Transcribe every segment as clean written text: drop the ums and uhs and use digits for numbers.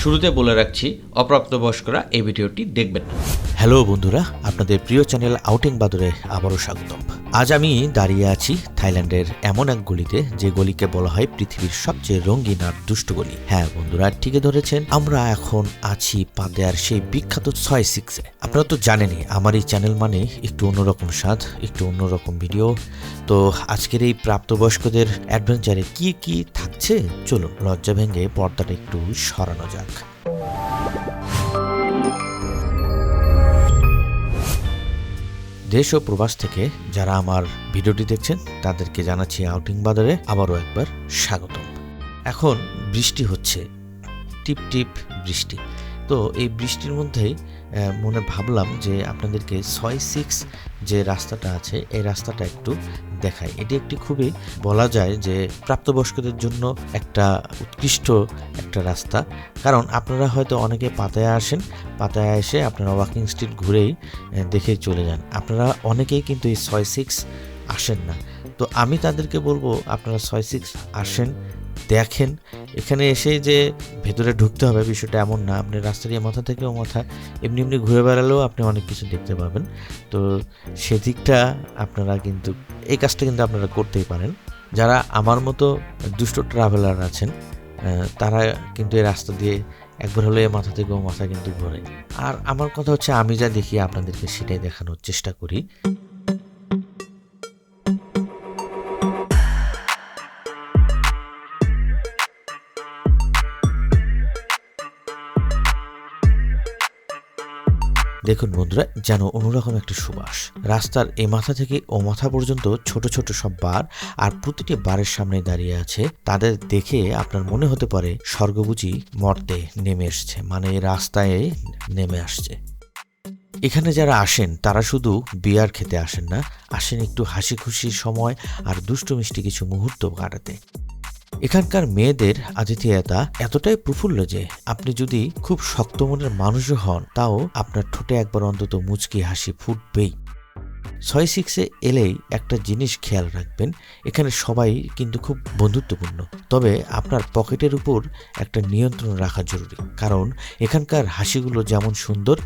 শুরুতে বলে রাখছি অপ্রাপ্তবয়স্করা এই ভিডিওটি দেখবেন না। হ্যালো বন্ধুরা, আপনাদের প্রিয় চ্যানেল আউটিং বাদরে আবারও স্বাগতম। আজ আমি দাঁড়িয়ে আছি থাইল্যান্ডের এমন এক গলিতে, যে গলিকে বলা হয় পৃথিবীর সবচেয়ে রঙিন আর দুষ্ট গলি। হ্যাঁ বন্ধুরা, ঠিকই ধরেছেন, আমরা এখন আছি পাদেয়ার সেই বিখ্যাত 6-6-এ। আপনারা তো জানেনই, আমার এই চ্যানেল মানে একটু অন্যরকম স্বাদ, একটু অন্যরকম ভিডিও। তো আজকের এই প্রাপ্তবয়স্কদের অ্যাডভেঞ্চারে কি কি থাকছে, চলুন লজ্জা ভেঙে পর্দাটা একটু সরানো যাক। দেশ ও প্রবাস থেকে যারা আমার ভিডিওটি দেখছেন তাদেরকে জানাচ্ছি আউটিং বাজারে আবারও একবার স্বাগতম। এখন বৃষ্টি হচ্ছে, টিপ টিপ বৃষ্টি। তো এই বৃষ্টির মধ্যেই মনে ভাবলাম যে আপনাদেরকে 6-6 যে রাস্তাটা আছে এই রাস্তাটা একটু দেখাই। এটি একটি খুবই বলা যায় যে প্রাপ্তবয়স্কদের জন্য একটা উৎকৃষ্ট একটা রাস্তা। কারণ আপনারা হয়তো অনেকে পাতায়া আসেন, পাতায়া এসে আপনারা ওয়াকিং স্ট্রিট ঘুরেই দেখে চলে যান। আপনারা অনেকেই কিন্তু এই 6-6 আসেন না। তো আমি তাদেরকে বলবো আপনারা 6-6 আসেন, দেখেন। এখানে এসে যে ভেতরে ঢুকতে হবে বিষয়টা এমন না। আপনি রাস্তার এই মাথা থেকে ও মাথা এমনি এমনি ঘুরে বেড়ালেও আপনি অনেক কিছু দেখতে পাবেন। তো সেদিকটা আপনারা কিন্তু এই কাজটা কিন্তু আপনারা করতেই পারেন। যারা আমার মতো দুষ্ট ট্রাভেলার আছেন তারা কিন্তু এই রাস্তা দিয়ে একবার হলে মাথা থেকে ও মাথা কিন্তু ঘোরে। আর আমার কথা হচ্ছে, আমি যা দেখি আপনাদেরকে সেটাই দেখানোর চেষ্টা করি। দেখুন বন্ধুরা, যেন অন্যরকম একটা সুবাস। রাস্তার এ মাথা থেকে ও মাথা পর্যন্ত ছোট ছোট সব বার, আর প্রতিটি বারের সামনে দাঁড়িয়ে আছে। তাদের দেখে আপনার মনে হতে পারে স্বর্গ বুঝি মর্তে নেমে এসছে, মানে রাস্তায় নেমে আসছে। এখানে যারা আসেন তারা শুধু বিয়ার খেতে আসেন না, আসেন একটু হাসি খুশির সময় আর দুষ্টু মিষ্টি কিছু মুহূর্ত কাটাতে। এখানকার মেয়েদের আতিথেয়তা এতটাই প্রফুল্ল যে আপনি যদি খুব শক্ত মনের মানুষও হন, তাও আপনার ঠোঁটে একবার অন্তত মুচকি হাসি ফুটবেই। 6-6-এ এলেই একটা জিনিস খেয়াল রাখবেন, এখানে সবাই কিন্তু খুব বন্ধুত্বপূর্ণ। তবে আপনার পকেটের উপর একটা নিয়ন্ত্রণ রাখা জরুরি, কারণ এখানকার হাসিগুলো যেমন সুন্দর,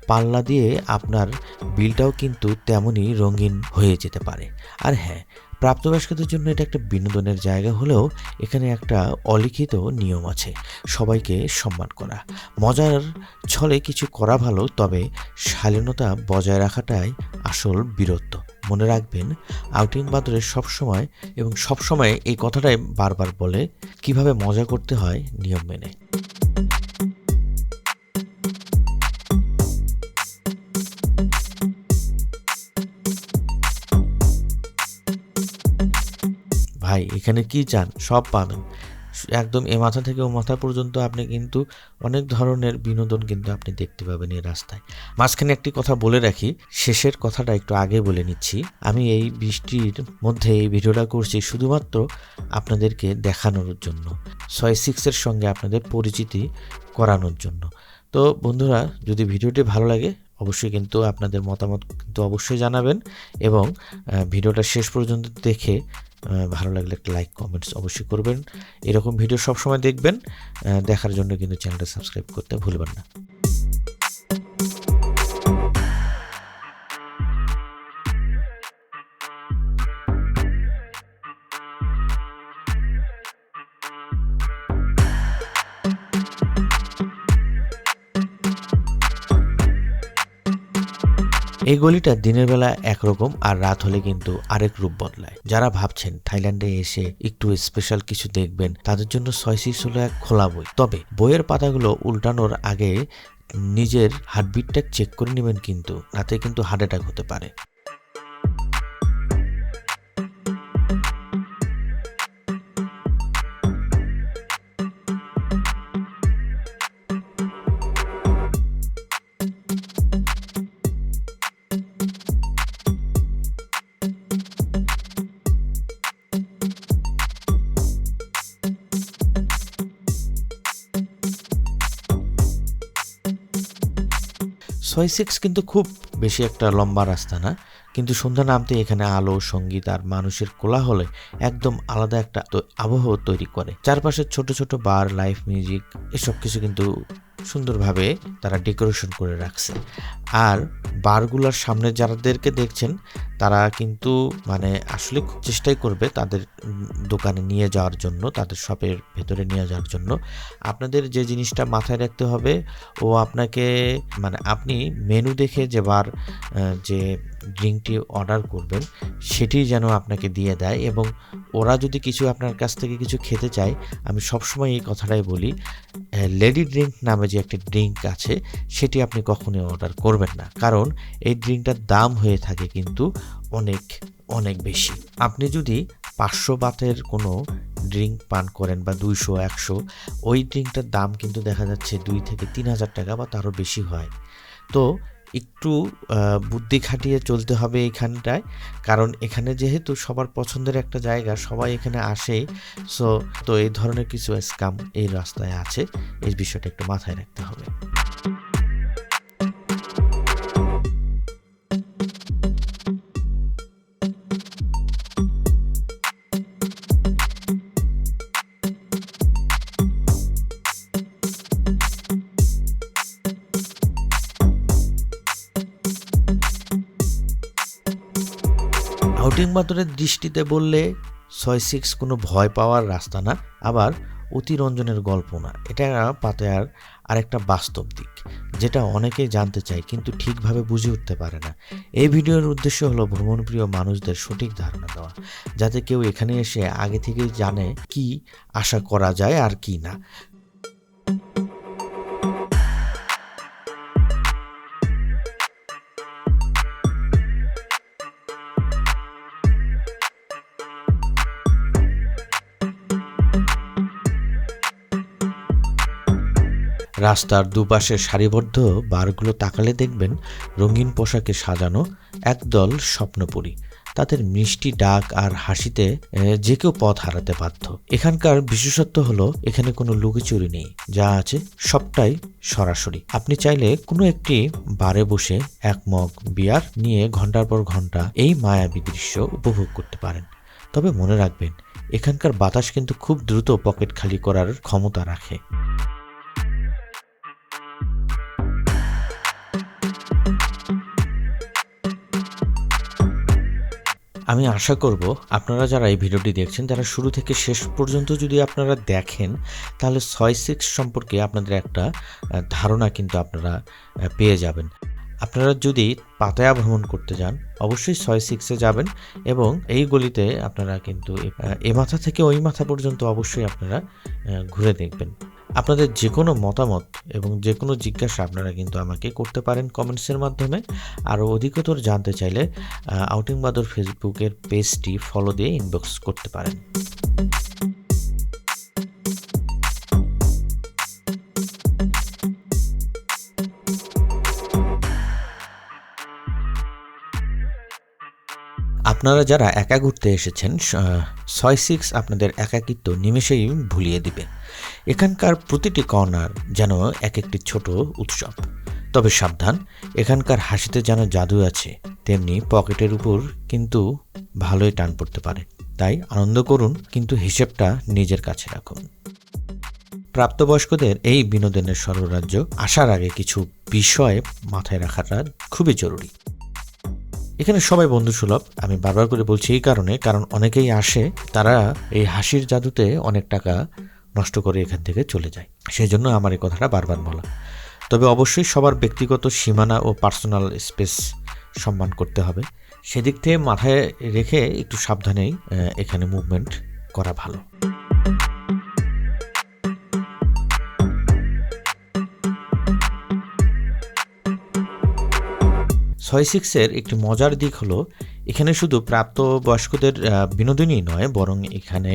পাল্লা দিয়ে আপনার বিলটাও কিন্তু তেমনই রঙিন হয়ে যেতে পারে। আর হ্যাঁ, প্রাপ্তবয়স্কদের জন্য এটা একটা বিনোদনের জায়গা হলেও এখানে একটা অলিখিত নিয়ম আছে, সবাইকে সম্মান করা। মজার ছলে কিছু করা ভালো, তবে শালীনতা বজায় রাখাটাই আসল বীরত্ব। মনে রাখবেন, আউটিং বাদরে সবসময় এই কথাটাই বারবার বলে, কিভাবে মজা করতে হয় নিয়ম মেনে। ভাই, এখানে কি চান সব পাবেন। একদম এ মাথা থেকে ও মাথা পর্যন্ত আপনি কিন্তু অনেক ধরনের বিনোদন কিন্তু আপনি দেখতে পাবেন এই রাস্তায়। মাঝখানে একটি কথা বলে রাখি, শেষের কথাটা একটু আগে বলে নিচ্ছি। আমি এই বৃষ্টির মধ্যে এই ভিডিওটা করছি শুধুমাত্র আপনাদেরকে দেখানোর জন্য, 6-6-এর সঙ্গে আপনাদের পরিচিতি করানোর জন্য। তো বন্ধুরা, যদি ভিডিওটি ভালো লাগে অবশ্যই কিন্তু আপনাদের মতামত কিন্তু অবশ্যই জানাবেন, এবং ভিডিওটা শেষ পর্যন্ত দেখে ভালো লাগলে একটা লাইক কমেন্টস অবশ্যই করবেন। এরকম ভিডিও সবসময় দেখবেন, দেখার জন্য কিন্তু চ্যানেলটা সাবস্ক্রাইব করতে ভুলবেন না। এই গলিটা দিনের বেলা একরকম, আর রাত হলে কিন্তু আরেক রূপ বদলায়। যারা ভাবছেন থাইল্যান্ডে এসে একটু স্পেশাল কিছু দেখবেন, তাদের জন্য 6-6 হলো এক খোলা বই। তবে বইয়ের পাতাগুলো উল্টানোর আগে নিজের হার্টবিটটা চেক করে নেবেন, কিন্তু রাতে কিন্তু হার্ট অ্যাটাক হতে পারে। ছয় সিক্স কিন্তু খুব বেশি একটা লম্বা রাস্তা না, কিন্তু সন্ধ্যা নামতে এখানে আলো, সঙ্গীত আর মানুষের কোলাহলে একদম আলাদা একটা আবহাওয়া তৈরি করে। চারপাশে ছোট ছোট বার, লাইভ মিউজিক, এসব কিছু কিন্তু সুন্দরভাবে তারা ডেকোরেশন করে রাখছে। আর বারগুলোর সামনে যাদেরকে দেখছেন তারা কিন্তু মানে আসলে খুব চেষ্টাই করবে তাদের দোকানে নিয়ে যাওয়ার জন্য, তাদের শপের ভেতরে নিয়ে যাওয়ার জন্য। আপনাদের যে জিনিসটা মাথায় রাখতে হবে, ও আপনাকে মানে আপনি মেনু দেখে যে বার যে ড্রিঙ্কটি অর্ডার করবেন সেটি যেন আপনাকে দিয়ে দেয়। এবং ওরা যদি কিছু আপনার কাছ থেকে কিছু খেতে চায়, আমি সবসময় এই কথাটাই বলি, লেডি ড্রিঙ্ক নামে যে একটা ড্রিঙ্ক আছে সেটি আপনি কখনোই অর্ডার করবেন না, কারণ এই ড্রিঙ্কটার দাম হয়ে থাকে কিন্তু অনেক অনেক বেশি। আপনি যদি 500 বাতের কোনো ড্রিঙ্ক পান করেন বা 200-100, ওই ড্রিঙ্কটার দাম কিন্তু দেখা যাচ্ছে 2 থেকে 3,000 টাকা বা তারও বেশি হয়। তো একটু বুদ্ধি খাটিয়ে চলতে হবে এইখানটায়, কারণ এখানে যেহেতু সবার পছন্দের একটা জায়গা, সবাই এখানে আসে। তো এই ধরনের কিছু স্ক্যাম এই রাস্তায় আছে, এই বিষয়টা একটু মাথায় রাখতে হবে। আউটিং বাদরের দৃষ্টিতে বললে 6-6 কোনো ভয় পাওয়ার রাস্তা না, আবার অতিরঞ্জনের গল্প না। এটা পাতায়ার আরেকটা বাস্তব দিক, যেটা অনেকেই জানতে চায় কিন্তু ঠিকভাবে বুঝে উঠতে পারে না। এই ভিডিওর উদ্দেশ্য হলো ভ্রমণপ্রিয় মানুষদের সঠিক ধারণা দেওয়া, যাতে কেউ এখানে এসে আগে থেকেই জানে কি আশা করা যায় আর কি না। রাস্তার দুপাশে সারিবদ্ধ বারগুলো তাকালে দেখবেন রঙিন পোশাকে সাজানো একদল স্বপ্নপুরী। তাদের মিষ্টি ডাক আর হাসিতে যে কেউ পথ হারাতে বাধ্য। এখানকার বিশেষত্ব হলো এখানে কোনো লুকোচুরি নেই, যা আছে সবটাই সরাসরি। আপনি চাইলে কোনো একটি বারে বসে এক মগ বিয়ার নিয়ে ঘন্টার পর ঘন্টা এই মায়াবী দৃশ্য উপভোগ করতে পারেন। তবে মনে রাখবেন, এখানকার বাতাস কিন্তু খুব দ্রুত পকেট খালি করার ক্ষমতা রাখে। আমি আশা করব আপনারা যারা এই ভিডিওটি দেখছেন তারা শুরু থেকে শেষ পর্যন্ত যদি আপনারা দেখেন, তাহলে 6-6 সম্পর্কে আপনাদের একটা ধারণা কিন্তু আপনারা পেয়ে যাবেন। আপনারা যদি পাতায়া ভ্রমণ করতে যান, অবশ্যই 6-6-এ যাবেন এবং এই গলিতে আপনারা কিন্তু এ মাথা থেকে ওই মাথা পর্যন্ত অবশ্যই আপনারা ঘুরে দেখবেন। আপনাদের যে কোনো মতামত এবং যে কোনো জিজ্ঞাসা আপনারা কিন্তু আমাকে করতে পারেন কমেন্টসের মাধ্যমে। আরও অধিকতর জানতে চাইলে আউটিং বাদর ফেসবুকের পেজটি ফলো দিয়ে ইনবক্স করতে পারেন। 'আপনারা যারা একা ঘুরতে এসেছেন, 6-6 আপনাদের একাকিত্ব নিমেষেই ভুলিয়ে দিবে। এখানকার প্রতিটি কর্নার যেন এক একটি ছোট উৎসব। তবে সাবধান, এখানকার হাসিতে যেন জাদু আছে, তেমনি পকেটের উপর কিন্তু ভালোই টান পড়তে পারে। তাই আনন্দ করুন, কিন্তু হিসেবটা নিজের কাছে রাখুন। প্রাপ্তবয়স্কদের এই বিনোদনের স্বর্গরাজ্য আসার আগে কিছু বিষয় মাথায় রাখাটা খুবই জরুরি। এখানে সবাই বন্ধুসুলভ, আমি বারবার করে বলছি এই কারণ অনেকেই আসে, তারা এই হাসির জাদুতে অনেক টাকা নষ্ট করে এখান থেকে চলে যায়। সেই জন্য আমার এই কথাটা বারবার বলা। তবে অবশ্যই সবার ব্যক্তিগত সীমানা ও পার্সোনাল স্পেস সম্মান করতে হবে। সেদিক থেকে মাথায় রেখে একটু সাবধানেই এখানে মুভমেন্ট করা ভালো। 6-6-এর একটি মজার দিক হলো এখানে শুধু প্রাপ্তবয়স্কদের বিনোদনই নয়, বরং এখানে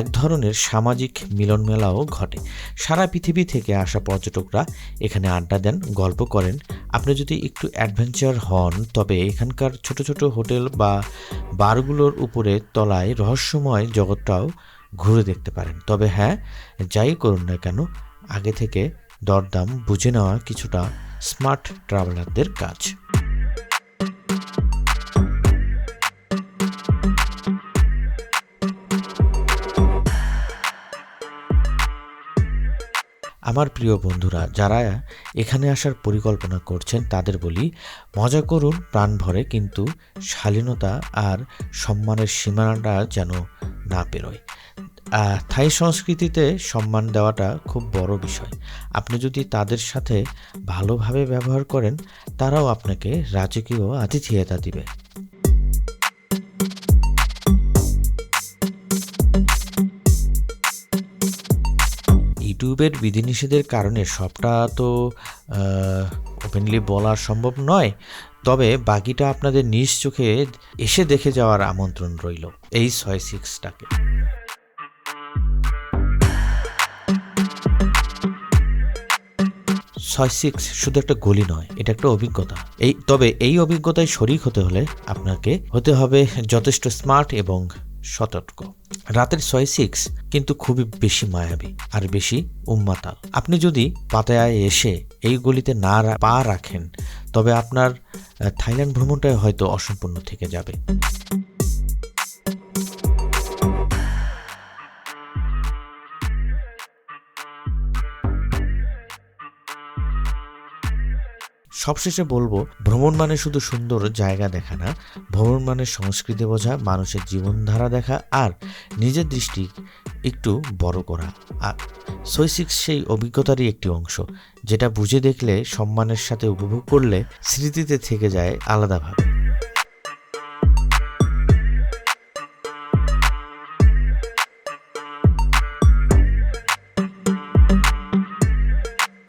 এক ধরনের সামাজিক মিলন মেলাও ঘটে। সারা পৃথিবী থেকে আসা পর্যটকরা এখানে আড্ডা দেন, গল্প করেন। আপনি যদি একটু অ্যাডভেঞ্চার হন, তবে এখানকার ছোট ছোট হোটেল বা বারগুলোর উপরে তলায় রহস্যময় জগৎটাও ঘুরে দেখতে পারেন। তবে হ্যাঁ, যাই করুন না কেন, আগে থেকে দরদাম বুঝে নেওয়া কিছুটা স্মার্ট ট্রাভেলারদের কাজ। আমার প্রিয় বন্ধুরা, যারা এখানে আসার পরিকল্পনা করছেন তাদের বলি, মজা করুন প্রাণ ভরে, কিন্তু শালীনতা আর সম্মানের সীমানাটা যেন না পেরোয়। থাই সংস্কৃতিতে সম্মান দেওয়াটা খুব বড় বিষয়। আপনি যদি তাদের সাথে ভালোভাবে ব্যবহার করেন, তারাও আপনাকে রাজকীয় আতিথেয়তা দিবে। ইউটিউবের বিধিনিষেধের কারণে সবটা তো ওপেনলি বলা সম্ভব নয়, তবে বাকিটা আপনাদের নিজ চোখে এসে দেখে যাওয়ার আমন্ত্রণ রইল এই 6-6টাকে। শুধু একটা গলি নয়, এটা একটা অভিজ্ঞতা। তবে এই অভিজ্ঞতায় শরিক হতে হলে আপনাকে হতে হবে যথেষ্ট স্মার্ট এবং সতর্ক। রাতের 6-6 কিন্তু খুবই বেশি মায়াবী আর বেশি উন্মাতাল। আপনি যদি পাতায়ায় এসে এই গলিতে না পা রাখেন, তবে আপনার থাইল্যান্ড ভ্রমণটা হয়তো অসম্পূর্ণ থেকে যাবে। সবশেষে বলবো, ভ্রমণ মানে শুধু সুন্দর জায়গা দেখা না, ভ্রমণ মানে সংস্কৃতি বোঝা, মানুষের জীবনধারা দেখা আর নিজের দৃষ্টি একটু বড় করা। আর 6-6 সেই অভিজ্ঞতারই একটি অংশ, যেটা বুঝে দেখলে, সম্মানের সাথে উপভোগ করলে স্মৃতিতে থেকে যায় আলাদাভাবে।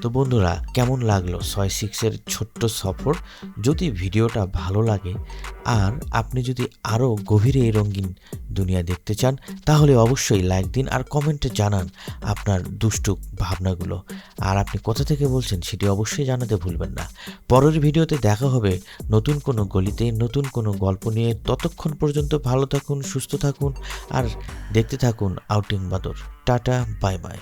তো বন্ধুরা, কেমন লাগলো 6-6-এর ছোট্ট সফর? যদি ভিডিওটা ভালো লাগে আর আপনি যদি আরও গভীরে এই রঙিন দুনিয়া দেখতে চান, তাহলে অবশ্যই লাইক দিন আর কমেন্টে জানান আপনার দুষ্টু ভাবনাগুলো। আর আপনি কোথা থেকে বলছেন সেটি অবশ্যই জানাতে ভুলবেন না। পরের ভিডিওতে দেখা হবে নতুন কোনো গলিতে, নতুন কোনো গল্প নিয়ে। ততক্ষণ পর্যন্ত ভালো থাকুন, সুস্থ থাকুন আর দেখতে থাকুন আউটিং বাদর। Tata, bye bye.